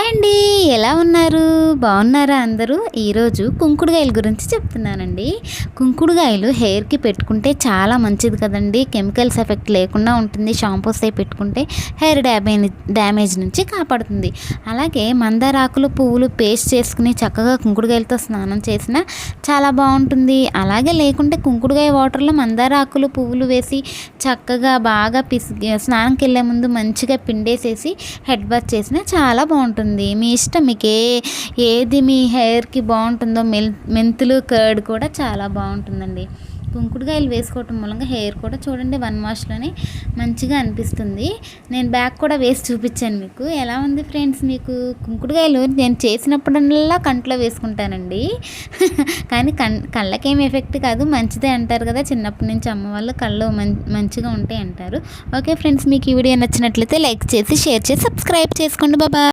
అండి, ఎలా ఉన్నారు? బాగున్నారా అందరూ? ఈరోజు కుంకుడుగాయల గురించి చెప్తున్నానండి. కుంకుడుగాయలు హెయిర్కి పెట్టుకుంటే చాలా మంచిది కదండి. కెమికల్స్ ఎఫెక్ట్ లేకుండా ఉంటుంది. షాంపూస్ అయి పెట్టుకుంటే హెయిర్ డ్యామేజ్ నుంచి కాపాడుతుంది. అలాగే మందారాకులు పువ్వులు పేస్ట్ చేసుకుని చక్కగా కుంకుడుగాయలతో స్నానం చేసినా చాలా బాగుంటుంది. అలాగే లేకుంటే కుంకుడుగాయ వాటర్లో మందారాకులు పువ్వులు వేసి చక్కగా బాగా స్నానంకి వెళ్ళే ముందు మంచిగా పిండేసేసి హెడ్ బాత్ చేసినా చాలా బాగుంటుంది. మీ ఇష్టం, మీకు ఏది మీ హెయిర్కి బాగుంటుందో. మెంతులు కర్డ్ కూడా చాలా బాగుంటుందండి. కుంకుడుకాయలు వేసుకోవటం మూలంగా హెయిర్ కూడా చూడండి 1 వాష్లోనే మంచిగా అనిపిస్తుంది. నేను బ్యాక్ కూడా వేసి చూపించాను మీకు. ఎలా ఉంది ఫ్రెండ్స్? మీకు కుంకుడుకాయలు నేను చేసినప్పుడల్లా కంట్లో వేసుకుంటానండి. కానీ కళ్ళకేం ఎఫెక్ట్ కాదు, మంచిదే అంటారు కదా. చిన్నప్పటి నుంచి అమ్మ వాళ్ళు కళ్ళు మంచిగా ఉంటాయి అంటారు. ఓకే ఫ్రెండ్స్, మీకు ఈ వీడియో నచ్చినట్లయితే లైక్ చేసి షేర్ చేసి సబ్స్క్రైబ్ చేసుకోండి. బాబా.